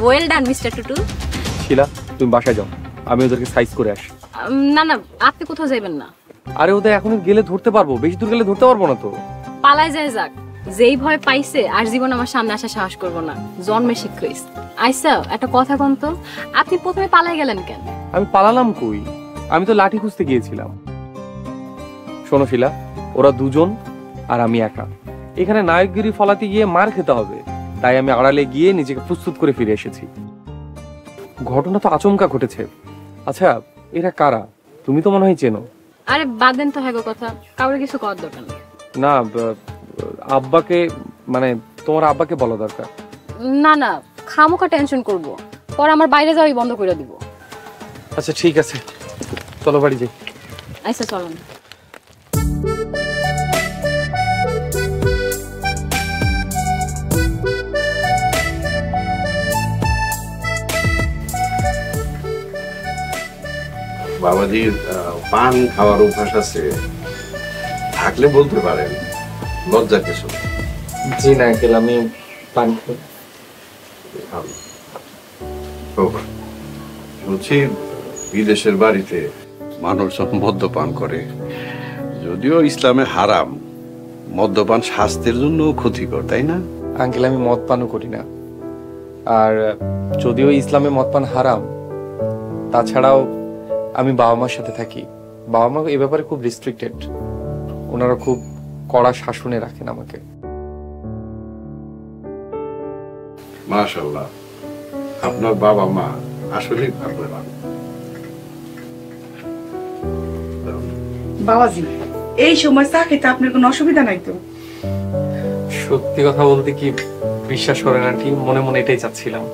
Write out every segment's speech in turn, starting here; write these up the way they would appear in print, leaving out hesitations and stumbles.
Well done mister Tutu. Shila, তুমি বাসায় যাও, আমি ওদেরকে সাইজ করে আসি। না না, আপনি কোথাও যাবেন না। আরে ওদের এখন গেলে ধরতে পারবো, বেশি দূর গেলে ধরতে পারবো না তো। পালায় যায় যাক, যেই ভয় পাইছে আর জীবন আমার সামনে আসা সাহস করবো না, জন্মে শিখইস। আইসা একটা কথা কোন তো, আপনি প্রথমে পালাই গেলেন কেন? আমি পালালাম কই, আমি তো লাঠি খুঁজতে গিয়েছিলাম। শোনো শিলা, ওরা দুজন আর আমি একা, এখানে নায়কগিরি ফলাতে গিয়ে মার খেতে হবে, তাই আমি আড়ালে গিয়ে নিজেকে প্রস্তুত করে ফিরে এসেছি। ঘটনা তো আচমকা ঘটেছে। আচ্ছা, এরা কারা? তুমি তো মনে হয় চেনো। আরে বাদ দেন তো, হ্যাঁ কথা, কাউরে কিছু করার দরকার নেই। না, আব্বাকে, মানে তোমার আব্বাকে বলা দরকার। না না, খামোকা টেনশন করব, পর আমার বাইরে যাওয়াই বন্ধ করে দিব। আচ্ছা ঠিক আছে, চলো বাড়ি যাই। আচ্ছা চলো না। বাবাজির পান খাওয়ার অভ্যাস আছে, থাকলে বলতে পারেন, লজ্জা কিছু। জি না আঙ্কেল, আমি পান খাই। শুনছি বিদেশের বাড়িতে মানুষজন মদ্যপান করে, যদিও ইসলামে হারাম, মদ্যপান স্বাস্থ্যের জন্য ক্ষতিকর, তাই না? আঙ্কেল, আমি মদ পানও করি না, আর যদিও ইসলামে মদ পান হারাম, তাছাড়াও আমি বাবা মার সাথে থাকি। বাবা মা এ ব্যাপারে খুব রেস্ট্রিক্টেড, ওনারা খুব কড়া শাসনে রাখেন আমাকে। মাশাআল্লাহ, আপনার বাবা মা আসলেই ভাগ্যবান। বাবাজি, এই সময় চা খেতে আপনার কোনো অসুবিধা নাই তো? সত্যি কথা বলতে কি, বিশ্বাস করেন আর কি, মনে মনে এটাই চাচ্ছিলাম।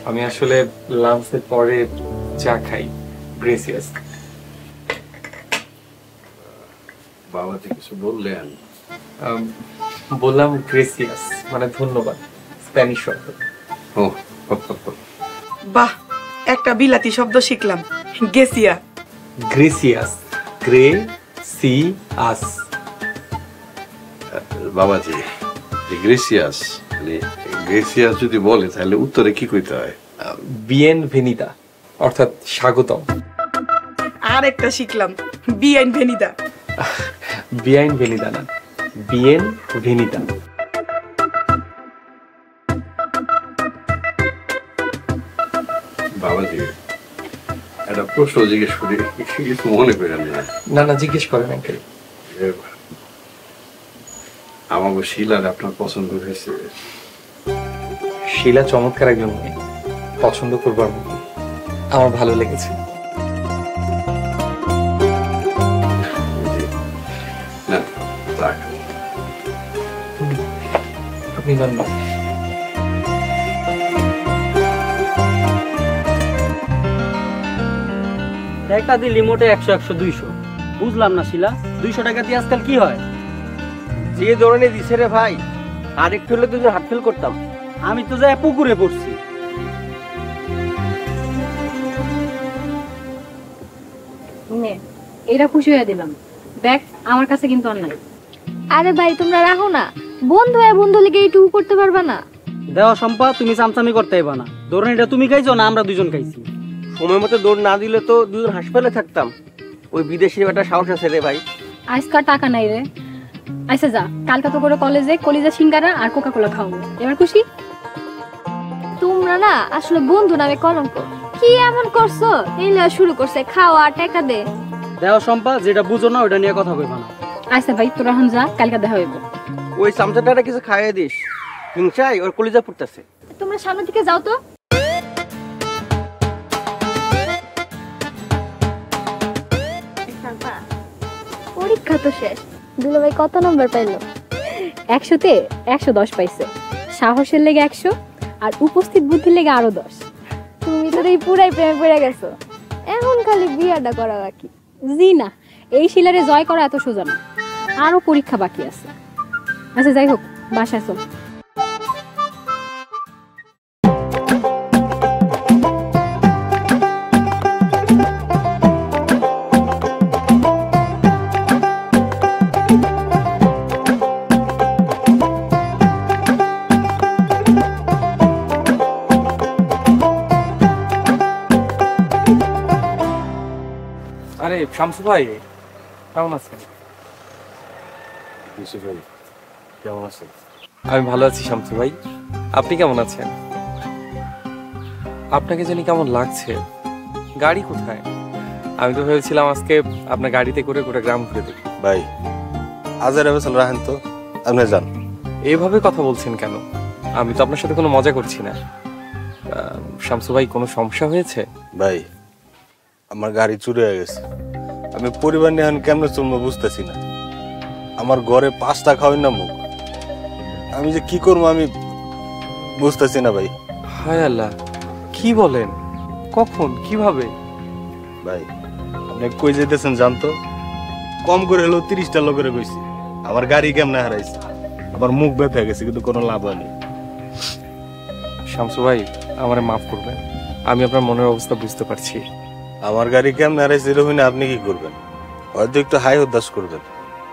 আমি আসলে লাঞ্চের পরে চা খাই। গ্রেসিয়াস। বাবাজি কিছু বললেন? বললাম গ্রেসিয়াস মানে ধন্যবাদ, স্প্যানিশ শব্দ। বাহ, একটা বিলাতি শব্দ শিখলাম, গেসিয়া। গ্রেসিয়াস, গ্রেসিয়াস। বাবাজি, গ্রেসিয়াস মানে গ্রেসিয়াস যদি বলে তাহলে উত্তরে কি কইতে হয়? বিয়েনভেনিদা, অর্থাৎ স্বাগতম। আর একটা শিখলাম, বিয়েনভেনিদা। বিয়েনভেনিদা না, বিয়েনভেনিদা। বাবাজি, একটা প্রশ্ন জিজ্ঞেস করি, কিছু মনে করেন না? না না, জিজ্ঞেস করেন আঙ্কেল। আমাকে শিলার আপনার পছন্দ হয়েছে? শিলা চমৎকার একজন মেয়ে, পছন্দ করবার মতো, আমার ভালো লেগেছে। না রাখ, আপনি নন। একটা দিয়ে লিমিটে 100 100 200, বুঝলাম না শিলা, 200 টাকা দিয়ে আজকাল কি হয়? যে ধরনের দিছে রে ভাই, আর একটু হলে দুজন হাত ফেল করতাম। আমি তো যাই পুকুরে পড়ছি। এটা খুশি হয়ে দিলাম, দেখ আমার কাছে কিন্তু আর নাই। আরে ভাই তোমরা রাখো না, বন্ধু বন্ধু লেগে একটু করতে পারবা না? দেওয়া সম্পা, তুমি চামচামি করতে পারবা না। ধরুন এটা তুমি খাইছো না আমরা দুজন খাইছি। সময় মতো দৌড় না দিলে তো দুজন হাসপাতালে থাকতাম। ওই বিদেশি একটা সাহস আছে রে ভাই। আজকাল টাকা নাই রে। আচ্ছা যা, কালকে তো করে কলেজে কলিজা সিঙ্গারা আর কোকা কোলা খাওয়াবো, এবার খুশি? তোমরা না আসলে বন্ধু নামে কলঙ্ক। কি এমন করছো? এই লয়া শুরু করছে খাওয়া টাকা দে। দেওয়া সম্পা, যেটা বুঝো না ওটা নিয়ে কথা কইবা না। আচ্ছা ভাই, তোরা এখন যা, কালকে দেখা হইব। ওই চামচাটা কিছু খাইয়ে দিস, হিংসায় ওর কলিজা ফুটতেছে। তোমরা সামনে থেকে যাও তো। পরীক্ষা তো শেষ, দুলাভাই কত নম্বর পাইলো? 100-তে 110 পাইছে, সাহসের লেগে 100 আর উপস্থিত বুদ্ধির লেগে আরো 10। তুমি তো এই পুরাই প্রেমে পড়ে গেছো, এখন খালি বিয়াটা করা বাকি। জি না, এই শিলারে জয় করা এত সোজা না, আরো পরীক্ষা বাকি আছে। আচ্ছা যাই হোক, বাসায় চল। শামসু ভাই কেমন আছেন? ভাই কেমন আছেন? আমি ভালো আছি শামসু ভাই, আপনি কেমন আছেন? আপনাকে জানি কেমন লাগছে। গাড়ি কোথায়? আমি তো ভেবেছিলাম আজকে আপনার গাড়িতে করে গোটা গ্রাম ঘুরে দেখি। ভাই আজের অবস্থা রাখেন তো, আপনি যান। এইভাবে কথা বলছেন কেন? আমি তো আপনার সাথে কোনো মজা করছি না। শামসু ভাই কোনো সমস্যা হয়েছে? ভাই আমার গাড়ি চুরি হয়ে গেছে, আমি পরিবার নিয়ে এখন কেমনে চলবো বুঝতেছি না। আমার ঘরে 5টা খাওয়াই না মুখ, আমি যে কি করবো আমি বুঝতেছি না ভাই। হায় আল্লাহ, কি বলেন? কখন, কিভাবে? ভাই আপনি কই যেতেছেন জানতো? কম করে হলেও 30টা লোকের কইছি আমার গাড়ি কেমনে হারাইছে, আমার মুখ ব্যথা গেছে কিন্তু কোনো লাভ হয়নি। শামসু ভাই আমারে মাফ করবেন, আমি আপনার মনের অবস্থা বুঝতে পারছি। আমার গাড়ি কেমনে হারাইছে এটা হইনা আপনি কি করবেন? হয়তো একটু হাই হতাশ করবেন।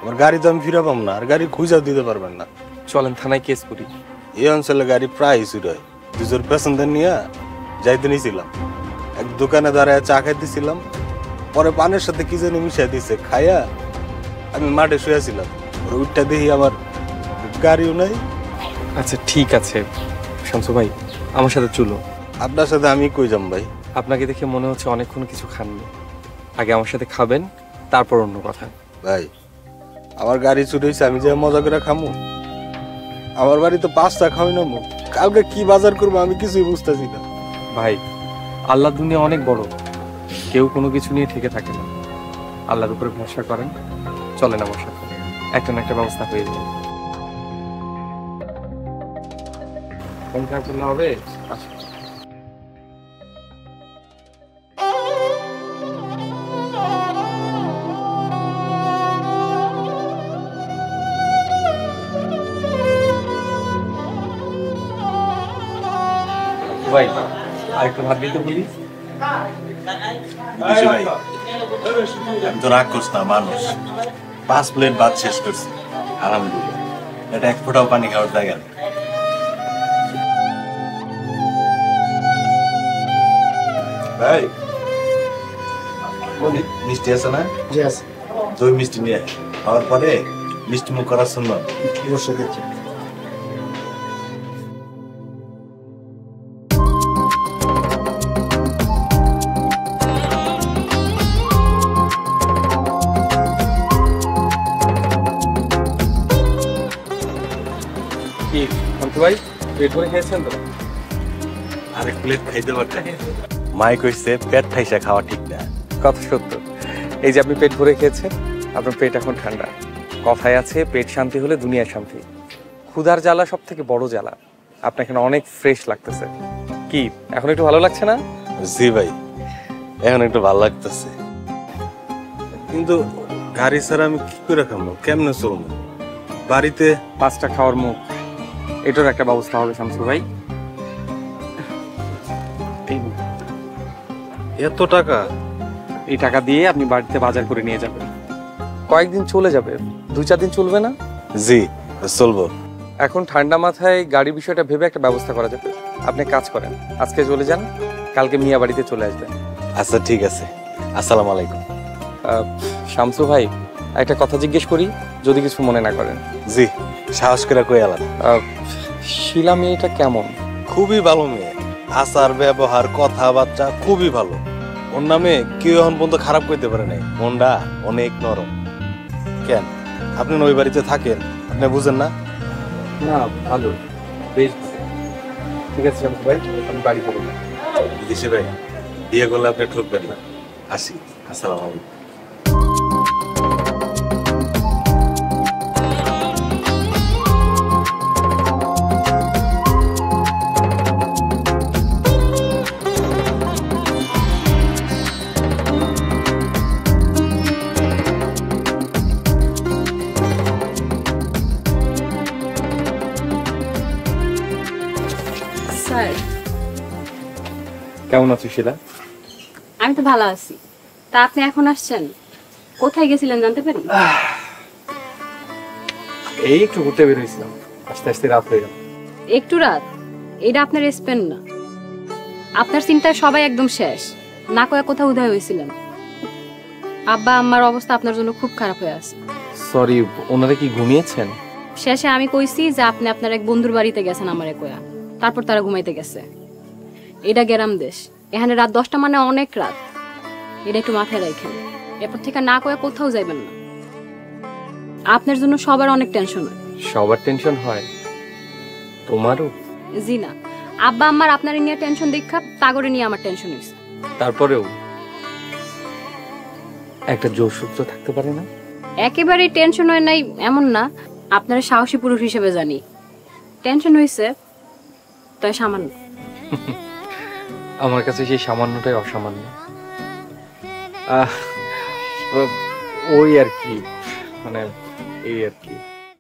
আমার গাড়ি তো আমি ফিরে পাম না, আর গাড়ি খুঁজেও দিতে পারবেন না। চলেন থানায় কেস করি। এই অঞ্চলে গাড়ি প্রায় চুরি হয়। দুজোর প্যাসেঞ্জার নিয়ে যাইতে নিয়েছিলাম, এক দোকানে দাঁড়ায় চা খাইতেছিলাম, পরে পানের সাথে কি জানি মিশাই দিছে, খাইয়া আমি মাঠে শুয়েছিলাম, উঠটা দেখি আমার গাড়িও নাই। আচ্ছা ঠিক আছে শামসু ভাই, আমার সাথে চলো। আপনার সাথে আমি কই যাম ভাই? আপনাকে দেখে মনে হচ্ছে অনেকক্ষণ কিছু খাননি, আগে আমার সাথে খাবেন তারপর অন্য কথা। ভাই আমার গাড়ি চুরি হয়েছে, আমি যে মজা করে খামু? আমার বাড়ি তো 5টা খাওয়াই না মুখ, কালকে কি বাজার করবো আমি কিছুই বুঝতেছি না। ভাই আল্লাহ দুনিয়া অনেক বড়, কেউ কোনো কিছু নিয়ে থেকে থাকে না। আল্লাহর উপরে ভরসা করেন, চলেন আমার সাথে, একটা না একটা ব্যবস্থা হয়ে যাবে। হবে ভাই, আরেকটু ভাত দিতে বলি। ভাই আমি তো রাগ করছি না, মানুষ 5 প্লেট ভাত শেষ করছি আলহামদুলিল্লাহ, এটা এক ফোঁটাও পানি খাওয়ার জায়গা নেই। ভাই মিষ্টি আছে না? জি আছে। দই মিষ্টি নিয়ে খাওয়ার পরে মিষ্টি মুখ করার জন্য অবশ্যই দিচ্ছি। কি শামসু ভাই, পেট ভরে খেয়েছেন তো? আরেক প্লেট খাইতে পারতেন? মাই কইছে পেট ঠাইসা খাওয়া ঠিক না। কথা সত্য, এই যে আপনি পেট ভরে খেয়েছেন, আপনার পেট এখন ঠান্ডা। কথায় আছে পেট শান্তি হলে দুনিয়ার শান্তি। ক্ষুধার জ্বালা সব থেকে বড় জ্বালা। আপনার এখানে অনেক ফ্রেশ লাগতেছে, কি এখন একটু ভালো লাগছে না? জি ভাই এখন একটু ভালো লাগতেছে, কিন্তু গাড়ি ছাড়া আমি কি করে খাবো, কেমনে চলবো? বাড়িতে 5টা খাওয়ার মুখ, এটার একটা ব্যবস্থা হবে শামসু ভাই। এত টাকা? এই টাকা দিয়ে আপনি বাড়িতে বাজার করে নিয়ে যাবেন, কয়েকদিন চলে যাবে, 2-4 দিন চলবে না? জি চলবো। এখন ঠান্ডা মাথায় গাড়ি বিষয়টা ভেবে একটা ব্যবস্থা করা যাবে। আপনি কাজ করেন, আজকে চলে যান, কালকে মিয়া বাড়িতে চলে আসবেন। আচ্ছা ঠিক আছে, আসসালামু আলাইকুম। শামসু ভাই একটা কথা জিজ্ঞেস করি, যদি কিছু মনে না করেন। জি সাহস করে কই আলাম। শিলা মেয়েটা কেমন? খুবই ভালো মেয়ে, আচার ব্যবহার কথাবার্তা খুবই ভালো। ওর নামে কেউ এখন পর্যন্ত খারাপ করতে পারে নাই, মনটা অনেক নরম। কেন আপনি ওই বাড়িতে থাকেন, আপনি বুঝেন না? না ভালো, বেশ ভালো। ঠিক আছে শামসু ভাই, আমি বাড়ি করবো। বিদেশি ভাই বিয়ে করলে আপনি ঠকবেন না। আসি, আসসালামু আলাইকুম। স্যার কেমন আছো শিলা? আমি তো ভালো আছি, তা আপনি এখন আসছেন? কোথায় গেছিলেন জানতে পারি? এই একটু ঘুরতে বের হয়েছিলাম, আস্তে আস্তে রাত হয়ে গেল। একটু রাত? এটা আপনার স্পেন না, আপনার চিন্তায় সবাই একদম শেষ। না কয়ে কোথাও উদয় হয়েছিলেন? আব্বা আম্মার অবস্থা আপনার জন্য খুব খারাপ হয়ে আছে। সরি, ওনারা কি ঘুমিয়েছেন? শেষে আমি কইছি যে আপনি আপনার এক বন্ধুর বাড়িতে গেছেন আমারে কয়া, তারপর তারা ঘুমাইতে গেছে। এটা গ্রাম দেশ, এখানে রাত 10টা মানে অনেক রাত, এটা একটু মাথায় রাখেন। এরপর থেকে না কয়ে কোথাও যাইবেন না। আপনার জন্য সবার অনেক টেনশন হয়। সবার টেনশন হয়, তোমারও? জি না, আব্বা আম্মার আপনার নিয়ে টেনশন দেখা তাগরে নিয়ে আমার টেনশন হয়েছে। তারপরেও একটা জোর সূত্র থাকতে পারে না? একেবারে টেনশন হয় নাই এমন না, আপনার সাহসী পুরুষ হিসেবে জানি। টেনশন হয়েছে তাই সামান্য। আমার কাছে সেই সামান্যটাই অসামান্য। ওই আর কি, মানে এই আর কি।